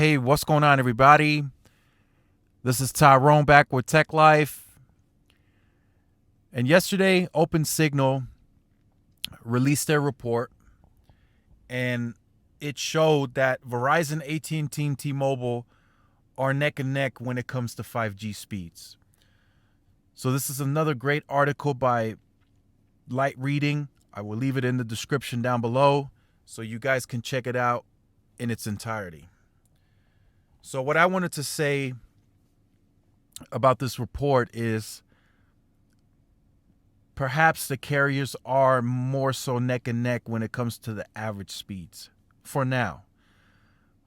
Hey, what's going on, everybody? This is Tyrone back with Tech Life. And yesterday, Open Signal released their report, and it showed that Verizon, AT&T, and T-Mobile are neck and neck when it comes to 5G speeds. So this is another great article by Light Reading. I will leave it in the description down below so you guys can check it out in its entirety. So what I wanted to say about this report is perhaps the carriers are more so neck and neck when it comes to the average speeds for now.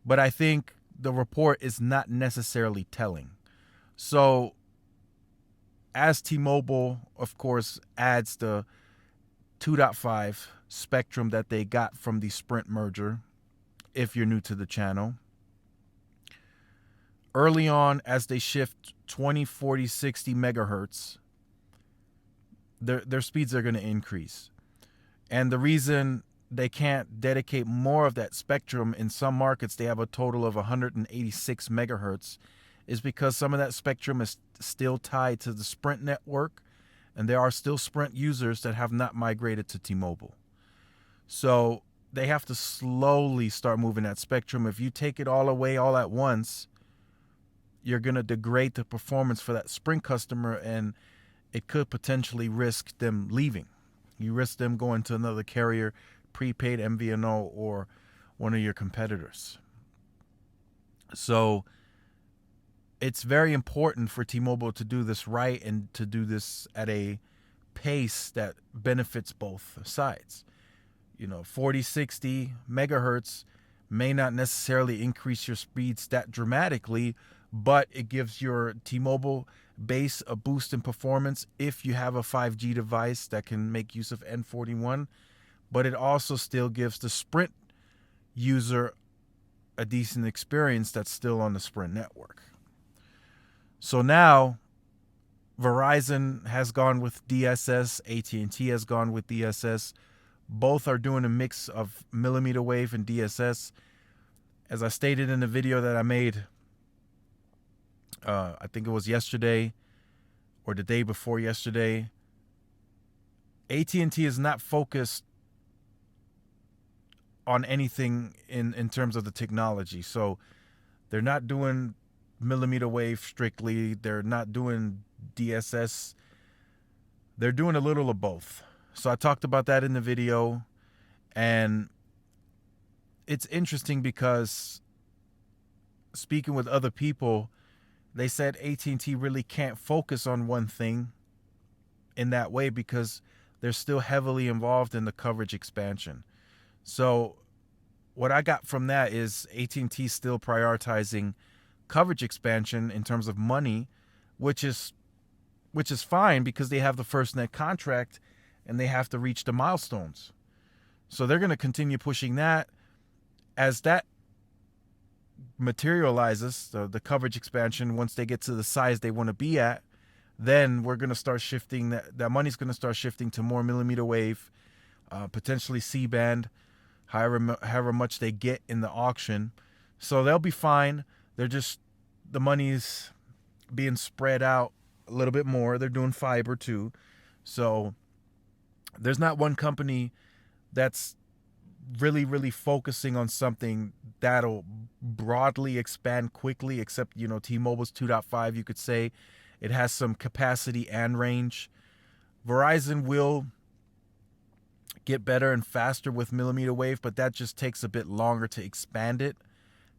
But I think the report is not necessarily telling. So as T-Mobile, of course, adds the 2.5 spectrum that they got from the Sprint merger, if you're new to the channel, early on, as they shift 20, 40, 60 megahertz, their speeds are going to increase. And the reason they can't dedicate more of that spectrum, in some markets they have a total of 186 megahertz, is because some of that spectrum is still tied to the Sprint network, and there are still Sprint users that have not migrated to T-Mobile. So they have to slowly start moving that spectrum. If you take it all away all at once, you're going to degrade the performance for that Sprint customer, and it could potentially risk them leaving. You risk them going to another carrier, prepaid MVNO, or one of your competitors. So it's very important for T-Mobile to do this right and to do this at a pace that benefits both sides. 40, 60 megahertz may not necessarily increase your speeds that dramatically, but it gives your T-Mobile base a boost in performance if you have a 5G device that can make use of N41, but it also still gives the Sprint user a decent experience that's still on the Sprint network. So now Verizon has gone with DSS, AT&T has gone with DSS. Both are doing a mix of millimeter wave and DSS. As I stated in the video that I made, I think it was yesterday or the day before yesterday, AT&T is not focused on anything in terms of the technology. So they're not doing millimeter wave strictly. They're not doing DSS. They're doing a little of both. So I talked about that in the video, and it's interesting because speaking with other people, they said AT&T really can't focus on one thing in that way because they're still heavily involved in the coverage expansion. So what I got from that is AT&T still prioritizing coverage expansion in terms of money, which is fine because they have the FirstNet contract and they have to reach the milestones. So they're going to continue pushing that. As that materializes, the coverage expansion, once they get to the size they want to be at, then we're going to start shifting, that money's going to start shifting to more millimeter wave, potentially C-band, however much they get in the auction. So they'll be fine. The money's being spread out a little bit more. They're doing fiber too. So there's not one company that's really, really focusing on something that'll broadly expand quickly, except, T-Mobile's 2.5, you could say. It has some capacity and range. Verizon will get better and faster with millimeter wave, but that just takes a bit longer to expand it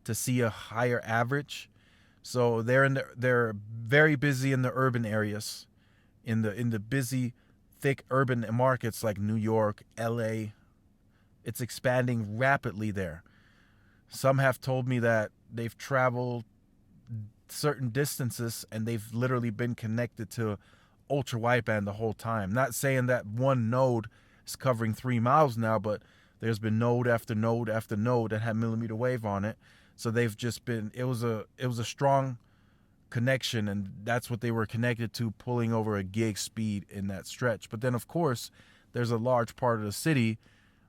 to see a higher average. So they're very busy in the urban areas, in the busy, thick urban markets like New York, LA. It's expanding rapidly there. Some have told me that they've traveled certain distances and they've literally been connected to ultra wideband the whole time. Not saying that one node is covering 3 miles now, but there's been node after node after node that had millimeter wave on it. So they've just been, it was a strong connection, and that's what they were connected to, pulling over a gig speed in that stretch. But then, of course, there's a large part of the city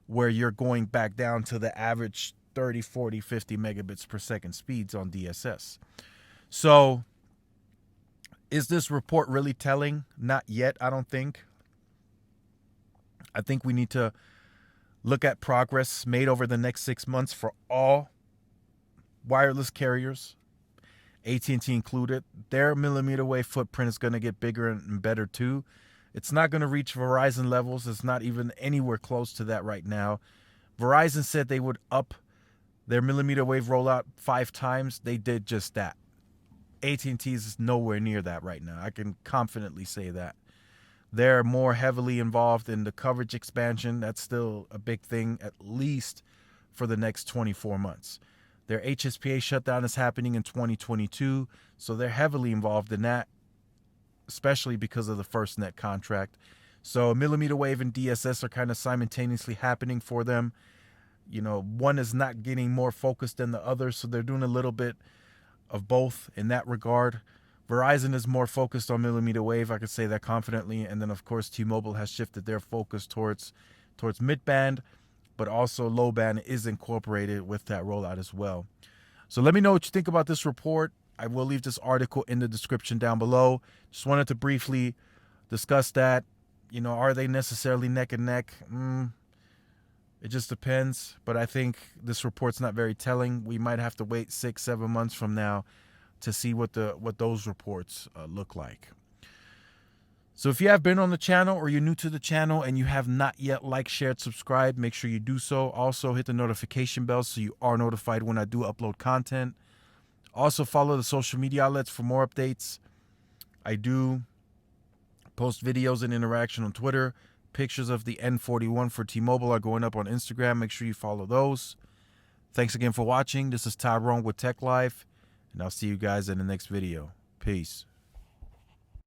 where you're going back down to the average 30, 40, 50 megabits per second speeds on DSS. So is this report really telling? Not yet, I don't think. I think we need to look at progress made over the next 6 months for all wireless carriers, AT&T included. Their millimeter wave footprint is going to get bigger and better too. It's not going to reach Verizon levels. It's not even anywhere close to that right now. Verizon said they would up their millimeter wave rollout 5 times. They did just that. AT&T is nowhere near that right now. I can confidently say that. They're more heavily involved in the coverage expansion. That's still a big thing, at least for the next 24 months. Their HSPA shutdown is happening in 2022, so they're heavily involved in that, especially because of the FirstNet contract. So millimeter wave and DSS are kind of simultaneously happening for them. You know, one is not getting more focused than the other, so they're doing a little bit of both in that regard. Verizon is more focused on millimeter wave, I could say that confidently, and then of course T-Mobile has shifted their focus towards mid-band, but also low band is incorporated with that rollout as well. So let me know what you think about this report. I will leave this article in the description down below. Just wanted to briefly discuss that. You know, are they necessarily neck and neck? It just depends. But I think this report's not very telling. We might have to wait 6-7 months from now to see what those reports look like. So if you have been on the channel or you're new to the channel and you have not yet liked, shared, subscribed, make sure you do so. Also hit the notification bell so you are notified when I do upload content. Also follow the social media outlets for more updates. I do post videos and interaction on Twitter. Pictures of the N41 for T-Mobile are going up on Instagram. Make sure you follow those. Thanks again for watching. This is Tyrone with Tech Life, and I'll see you guys in the next video. Peace.